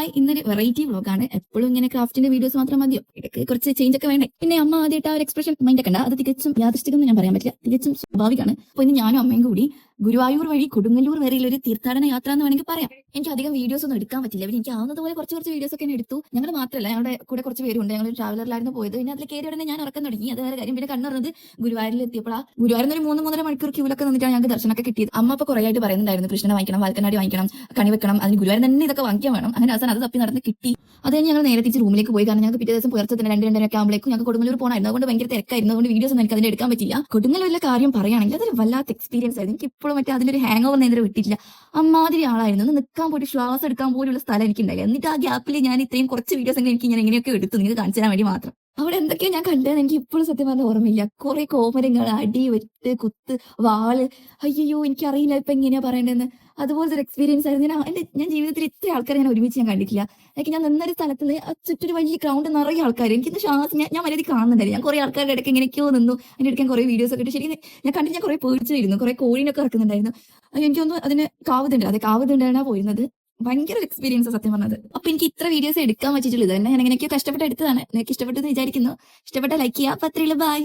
Hi, ഇന്നൊരു variety വ്ളോഗാണ്. എപ്പോഴും ഇങ്ങനെ ക്രാഫ്റ്റിന്റെ വീഡിയോസ് മാത്രം മതിയോ? ഇടയ്ക്ക് കുറച്ച് ചേഞ്ച് ഒക്കെ വേണ്ടേ? പിന്നെ അമ്മ ആദ്യമായിട്ട് ആ ഒരു എക്സ്പ്രഷൻ മൈൻഡ് ഒക്കെ ഉണ്ട്. അത് തികച്ചും യാദൃശ്ചികം ഞാൻ പറയാൻ പറ്റില്ല, തികച്ചും സ്വാഭാവികമാണ്. അപ്പൊ ഇന്ന് ഞാനും അമ്മയും കൂടി ഗുരുവായൂർ വഴി കൊടുങ്ങല്ലൂർ വരെയുള്ള ഒരു തീർത്ഥാടന യാത്ര എന്ന് വേണമെങ്കിൽ പറയാം. എനിക്ക് അധികം വീഡിയോസ് ഒന്നും എടുക്കാൻ പറ്റില്ല. എനിക്ക് ആവുന്നതുപോലെ കുറച്ച് വീഡിയോസ് ഒക്കെ എടുത്തു. ഞങ്ങൾ മാത്രമല്ല, ഞങ്ങളുടെ കൂടെ കുറച്ച് പേരുണ്ട്. ഞങ്ങൾ ട്രാവലറിലായിരുന്നു പോയത്. പിന്നെ അതിൽ കയറി ഉടനെ ഞാൻ ഉറക്കം തുടങ്ങി. അത് വേറെ കാര്യം. പിന്നെ കണ്ണുറന്നത് ഗുരുവായൂരിൽ എത്തിയപ്പോൾ ഗുരുവായൂരിൽ ഒരു 3-3.5 മണിക്കൂർ ക്യൂലൊക്കെ നിന്നിട്ടാണ് ഞങ്ങൾക്ക് ദർശനമൊക്കെ കിട്ടിയത്. അമ്മ അപ്പോൾ കുറേ ആയിട്ട് പറയുന്നുണ്ടായിരുന്നു, കൃഷ്ണനെ വാങ്ങിക്കണം, വാൽക്കണ്ണാടി വാങ്ങിക്കണം, കണി വെക്കണം, അതിന് ഗുരുവായൂർ തന്നെ ഇതൊക്കെ വാങ്ങിക്കാൻ വേണം. അങ്ങനെ അവസാനം അത് തപ്പി നടന്ന് കിട്ടി. അത് കഴിഞ്ഞ് ഞങ്ങൾ നേരെ തിരിച്ച് റൂമിലേക്ക് പോയി. കാരണം ഞങ്ങൾക്ക് പിറ്റേ ദിവസം പുലർച്ചെ തന്നെ 2-2:30 ആകുമ്പോഴേക്കും ഞങ്ങൾക്ക് കൊടുങ്ങല്ലൂർ പോകണമായിരുന്നു. അതുകൊണ്ട് ഭയങ്കര തിരക്കായിരുന്നു. അതുകൊണ്ട് വീഡിയോസ് ഒന്നും എനിക്ക് അതിന്റെ എടുക്കാൻ പറ്റില്ല. കൊടുങ്ങല്ലൂരിലെ കാര്യം പറയുകയാണെങ്കിൽ അതൊരു വല്ലാത്ത എക്സ്പീരിയൻസ് ആയിരുന്നു. എനിക്ക് ഇപ്പോഴും മറ്റേ അതിന്റെ ഒരു ഹാങ് ഓവർ നേരെ വിട്ടിട്ടില്ല. അമ്മാതിരി ആളായിരുന്നു. ഒന്ന് നിൽക്കാൻ പോയിട്ട് ശ്വാസം എടുക്കാൻ പോലുള്ള സ്ഥലം എനിക്കുണ്ടായില്ല. എന്നിട്ട് ആ ഗ്യാപ്പിൽ ഞാൻ ഇത്രയും കുറച്ച് വീഡിയോസ് എനിക്ക് ഞാൻ എങ്ങനെയൊക്കെ എടുത്തു നിങ്ങൾക്ക് കാണിച്ചു തരാൻ വേണ്ടി മാത്രം. അവിടെ എന്തൊക്കെയോ ഞാൻ കണ്ടതെന്ന് എനിക്ക് ഇപ്പോഴും സത്യം പറഞ്ഞ ഓർമ്മയില്ല. കുറെ കോമരങ്ങൾ, അടി, വെട്ട്, കുത്ത്, വാള്, അയ്യോ എനിക്കറിയില്ല ഇപ്പൊ എങ്ങനെയാ പറയേണ്ടതെന്ന്. അതുപോലത്തെ ഒരു എക്സ്പീരിയൻസ് ആയിരുന്നു. ഞാൻ ജീവിതത്തിൽ ഇത്ര ആൾക്കാരെ ഞാൻ ഒരുമിച്ച് ഞാൻ കണ്ടിട്ടില്ല. എനിക്ക് ഞാൻ നിന്നൊരു സ്ഥലത്ത് ചുറ്റൊരു വലിയ ഗ്രൗണ്ട് നിറയെ ആൾക്കാർ. എനിക്ക് ശ്വാസം ഞാൻ മര്യാദ കാണുന്നുണ്ടായില്ല. ഞാൻ കുറെ ആൾക്കാരുടെ ഇടയ്ക്ക് എങ്ങനെയൊക്കെയോ നിന്നു. അതിന്റെ എടുക്കാൻ കുറെ വീഡിയോസ് ഒക്കെ ഇട്ട് ശരിക്കും ഞാൻ കണ്ടിട്ട് ഞാൻ കുറെ പേടിച്ചിരുന്നു. കുറെ കോഴിനൊക്കെ ഇറക്കുന്നുണ്ടായിരുന്നു. എനിക്കൊന്നും അതിന് കാവതുണ്ട്, അതെ കാവതുണ്ടാണ് പോയിരുന്നത്. ഭയങ്കര ഒരു എക്സ്പീരിയൻസ് സത്യം പറഞ്ഞത്. അപ്പൊ എനിക്ക് ഇത്ര വീഡിയോസ് എടുക്കാൻ പറ്റിയിട്ടുള്ളൂ. ഇത് തന്നെ ഞാൻ എങ്ങനെയൊക്കെയോ കഷ്ടപ്പെട്ട് എടുത്തതാണ്. നിങ്ങൾക്ക് ഇഷ്ടപ്പെട്ടെന്ന് വിചാരിക്കുന്നു. ഇഷ്ടപ്പെട്ട ലൈക്ക് ചെയ്യുക. അപ്പൊ അത്രയുള്ളൂ. ബൈ.